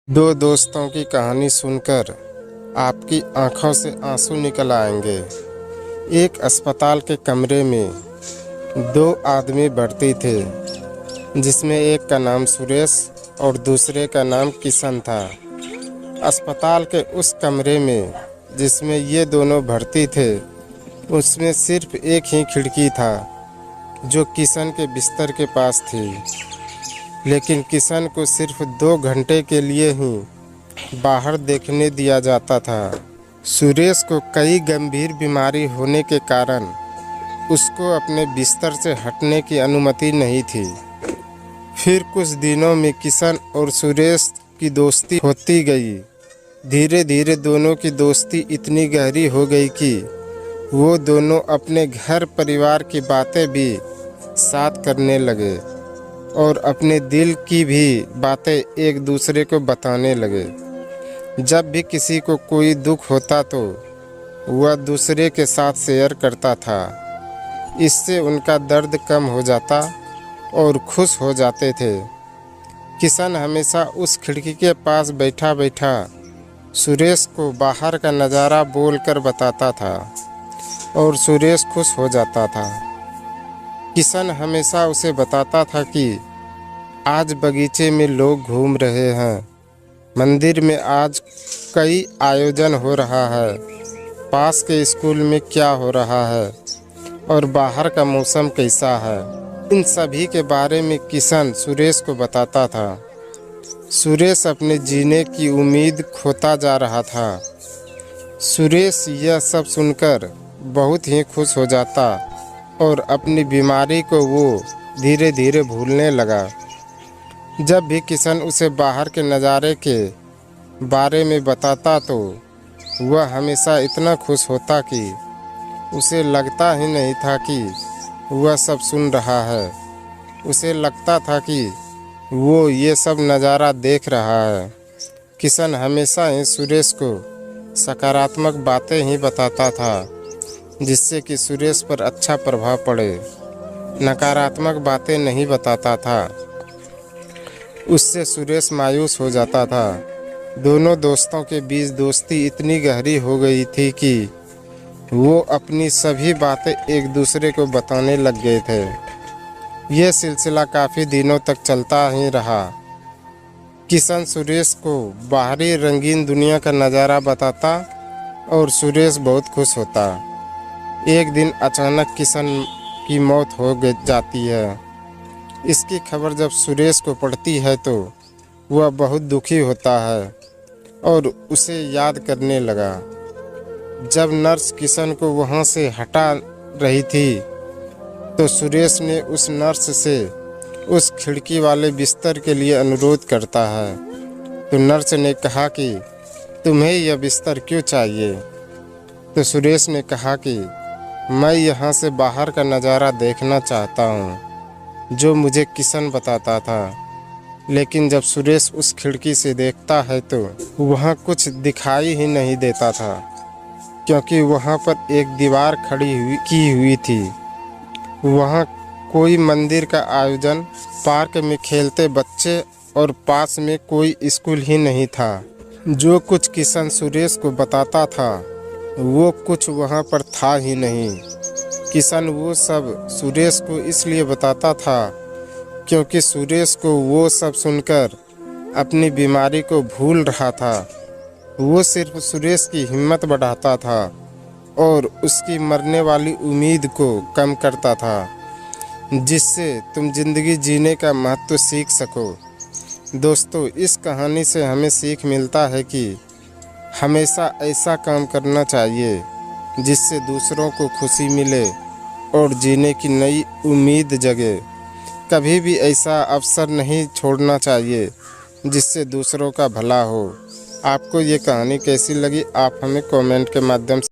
दो दोस्तों की कहानी सुनकर आपकी आंखों से आंसू निकल आएंगे। एक अस्पताल के कमरे में दो आदमी भर्ती थे, जिसमें एक का नाम सुरेश और दूसरे का नाम किशन था। अस्पताल के उस कमरे में जिसमें ये दोनों भर्ती थे, उसमें सिर्फ एक ही खिड़की था जो किशन के बिस्तर के पास थी। लेकिन किशन को सिर्फ 2 घंटे के लिए ही बाहर देखने दिया जाता था। सुरेश को कई गंभीर बीमारी होने के कारण उसको अपने बिस्तर से हटने की अनुमति नहीं थी। फिर कुछ दिनों में किशन और सुरेश की दोस्ती होती गई। धीरे धीरे दोनों की दोस्ती इतनी गहरी हो गई कि वो दोनों अपने घर परिवार की बातें भी साथ करने लगे और अपने दिल की भी बातें एक दूसरे को बताने लगे। जब भी किसी को कोई दुख होता तो वह दूसरे के साथ शेयर करता था। इससे उनका दर्द कम हो जाता और खुश हो जाते थे। किशन हमेशा उस खिड़की के पास बैठा बैठा सुरेश को बाहर का नज़ारा बोलकर बताता था और सुरेश खुश हो जाता था। किशन हमेशा उसे बताता था कि आज बगीचे में लोग घूम रहे हैं, मंदिर में आज कई आयोजन हो रहा है, पास के स्कूल में क्या हो रहा है और बाहर का मौसम कैसा है। इन सभी के बारे में किशन सुरेश को बताता था। सुरेश अपने जीने की उम्मीद खोता जा रहा था। सुरेश यह सब सुनकर बहुत ही खुश हो जाता और अपनी बीमारी को वो धीरे धीरे भूलने लगा। जब भी किशन उसे बाहर के नज़ारे के बारे में बताता तो वह हमेशा इतना खुश होता कि उसे लगता ही नहीं था कि वह सब सुन रहा है। उसे लगता था कि वो ये सब नज़ारा देख रहा है। किशन हमेशा ही सुरेश को सकारात्मक बातें ही बताता था, जिससे कि सुरेश पर अच्छा प्रभाव पड़े। नकारात्मक बातें नहीं बताता था, उससे सुरेश मायूस हो जाता था। दोनों दोस्तों के बीच दोस्ती इतनी गहरी हो गई थी कि वो अपनी सभी बातें एक दूसरे को बताने लग गए थे। यह सिलसिला काफ़ी दिनों तक चलता ही रहा। किशन सुरेश को बाहरी रंगीन दुनिया का नज़ारा बताता और सुरेश बहुत खुश होता। एक दिन अचानक किशन की मौत हो जाती है। इसकी खबर जब सुरेश को पड़ती है तो वह बहुत दुखी होता है और उसे याद करने लगा। जब नर्स किशन को वहाँ से हटा रही थी तो सुरेश ने उस नर्स से उस खिड़की वाले बिस्तर के लिए अनुरोध करता है। तो नर्स ने कहा कि तुम्हें यह बिस्तर क्यों चाहिए? तो सुरेश ने कहा कि मैं यहाँ से बाहर का नज़ारा देखना चाहता हूँ, जो मुझे किशन बताता था। लेकिन जब सुरेश उस खिड़की से देखता है तो वहाँ कुछ दिखाई ही नहीं देता था, क्योंकि वहाँ पर एक दीवार खड़ी हुई थी। वहाँ कोई मंदिर का आयोजन, पार्क में खेलते बच्चे और पास में कोई स्कूल ही नहीं था। जो कुछ किशन सुरेश को बताता था वो कुछ वहाँ पर था ही नहीं। किशन वो सब सुरेश को इसलिए बताता था क्योंकि सुरेश को वो सब सुनकर अपनी बीमारी को भूल रहा था। वो सिर्फ सुरेश की हिम्मत बढ़ाता था और उसकी मरने वाली उम्मीद को कम करता था, जिससे तुम जिंदगी जीने का महत्व सीख सको। दोस्तों, इस कहानी से हमें सीख मिलता है कि हमेशा ऐसा काम करना चाहिए जिससे दूसरों को खुशी मिले और जीने की नई उम्मीद जगे। कभी भी ऐसा अवसर नहीं छोड़ना चाहिए जिससे दूसरों का भला हो। आपको ये कहानी कैसी लगी, आप हमें कमेंट के माध्यम से